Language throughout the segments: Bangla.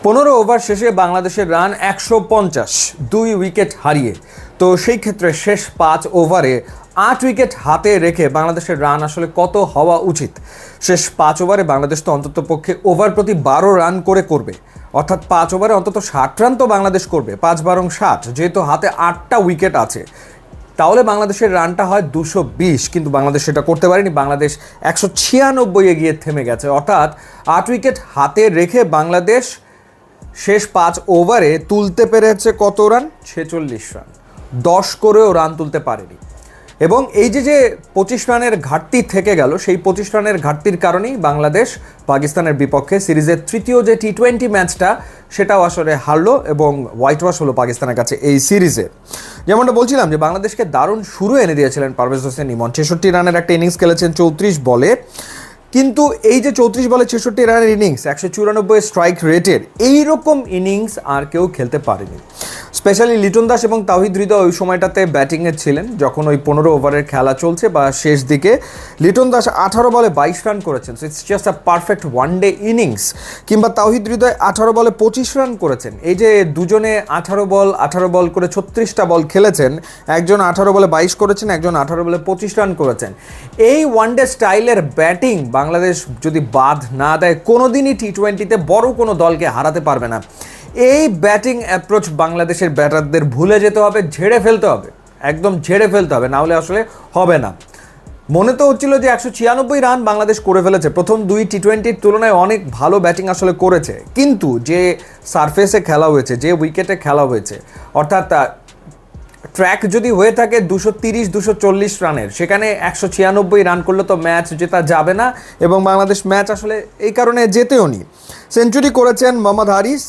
15 ওভার শেষে বাংলাদেশের রান 150, 2 উইকেট হারিয়ে। তো সেই ক্ষেত্রে শেষ 5 ওভারে 8 উইকেট হাতে রেখে বাংলাদেশের রান আসলে কত হওয়া উচিত? শেষ 5 ওভারে বাংলাদেশ তো অন্তত পক্ষে ওভার প্রতি 12 রান করবে, অর্থাৎ 5 ওভারে অন্তত 60 রান তো বাংলাদেশ করবে। 5 বারং 60, যেহেতু হাতে 8টা উইকেট আছে, তাহলে বাংলাদেশের রানটা হয় 220, কিন্তু বাংলাদেশ সেটা করতে পারেনি। বাংলাদেশ 196 গিয়ে থেমে গেছে। অর্থাৎ 8 উইকেট হাতে রেখে বাংলাদেশ শেষ 5 ওভারে তুলতে পেরেছে কত রান? 46 রান। 10 করেও রান তুলতে পারেনি। এবং এই যে 25 রানের ঘাটতি থেকে গেল, সেই 25 রানের ঘাটতির কারণেই বাংলাদেশ পাকিস্তানের বিপক্ষে সিরিজের তৃতীয় যে টি-20 ম্যাচটা, সেটাও আসলে হারলো এবং হোয়াইট ওয়াশ হলো পাকিস্তানের কাছে এই সিরিজে। যেমনটা বলছিলাম যে বাংলাদেশকে দারুণ শুরু এনে দিয়েছিলেন পারভেজ হোসেন ইমন। 66 রানের একটা ইনিংস খেলেছেন 34 বলে, কিন্তু এই যে 34 বলে 66 রানের ইনিংস, 194 স্ট্রাইক রেটের এইরকম ইনিংস আর কেউ খেলতে পারেনি। স্পেশালি লিটন দাস এবং তাওহিদ হৃদয় ওই সময়টাতে ব্যাটিংয়ে ছিলেন, যখন ওই 15 ওভারের খেলা চলছে বা শেষ দিকে। লিটন দাস 18 বলে 22 রান করেছেন, so it's just a perfect one day innings. কিংবা তাওহিদ হৃদয় 18 বলে 25 রান করেছেন। এই যে দুজনে 18 বল করে 36টা বল খেলেছেন, একজন 18 বলে 22 করেছেন, একজন 18 বলে 25 রান করেছেন। এই ওয়ান ডে স্টাইলের ব্যাটিং বাংলাদেশ যদি বাদ না দেয়, কোনোদিনই টি-20তে বড় কোনো দলকে হারাতে পারবে না। এই ব্যাটিং অ্যাপ্রোচ বাংলাদেশের ব্যাটারদের ভুলে যেতে হবে, ঝেড়ে ফেলতে হবে, একদম ঝেড়ে ফেলতে হবে, না হলে আসলে হবে না। মনে তো হচ্ছিল যে 196 রান বাংলাদেশ করে ফেলেছে, প্রথম 2 টি-20র তুলনায় অনেক ভালো ব্যাটিং আসলে করেছে। কিন্তু যে সারফেসে খেলা হয়েছে, যে উইকেটে খেলা হয়েছে, অর্থাৎ ট্র্যাক যদি হয়ে থাকে 230-240 রানের, সেখানে 196 রান করলে তো ম্যাচ জেতা যাবে না, এবং বাংলাদেশ ম্যাচ আসলে এই কারণে জেতেও নি। সেঞ্চুরি করেছেন মোহাম্মদ হারিস,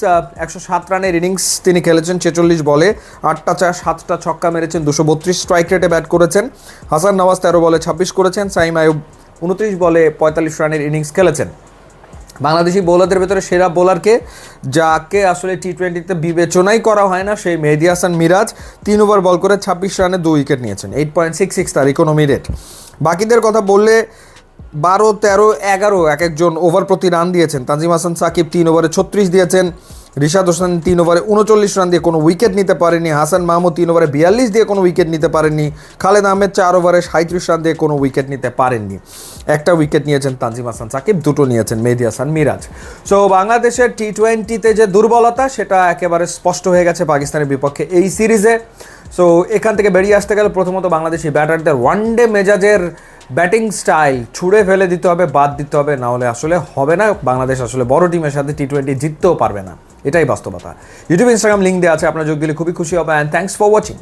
107 রানের ইনিংস তিনি খেলেছেন 46 বলে, 8টা চার 7টা ছক্কা মেরেছেন, 232 স্ট্রাইক রেটে ব্যাট করেছেন। হাসান নওয়াজ 13 বলে 26 করেছেন। সাইম আইয়ুব 29 বলে 45 রানের ইনিংস খেলেছেন। বাংলাদেশি বোলারদের ভেতরে সেরা বোলারকে, যাকে আসলে টি-20তে বিবেচনাই করা হয় না, সেই মেহেদী হাসান মিরাজ 3 ওভার বল করে 26 রানে 2 উইকেট নিয়েছেন। 8.66 তার ইকোনমি রেট। বাকিদের কথা বললে 12, 13, 11 এক একজন ওভার প্রতি রান দিয়েছেন। তানজিম হাসান সাকিব 3 ওভারে 36 দিয়েছেন। রিশাদ হোসেন 3 ওভারে 39 রান দিয়ে কোনো উইকেট নিতে পারেনি। হাসান মাহমুদ 3 ওভারে 42 দিয়ে কোনো উইকেট নিতে পারেননি। খালেদ আহমেদ 4 ওভারে 37 রান দিয়ে কোনো উইকেট নিতে পারেননি। একটা উইকেট নিয়েছেন তানজিম হাসান সাকিব, 2টো নিয়েছেন মেহেদী হাসান মিরাজ। সো বাংলাদেশের টি-20তে যে দুর্বলতা, সেটা একেবারে স্পষ্ট হয়ে গেছে পাকিস্তানের বিপক্ষে এই সিরিজে। সো এখান থেকে বেরিয়ে আসতে গেলে প্রথমত বাংলাদেশি ব্যাটারদের ওয়ান ডে মেজাজের ব্যাটিং স্টাইল ছুঁড়ে ফেলে দিতে হবে, বাদ দিতে হবে, না হলে আসলে হবে না। বাংলাদেশ আসলে বড় টিমের সাথে টি-20 জিততেও পারবে না, এটাই বাস্তবতা। ইউটিউব, ইনস্টাগ্রাম লিঙ্ক দেওয়া আছে, আপনারা যোগ দিলে খুবই খুশি হবে। And thanks for watching.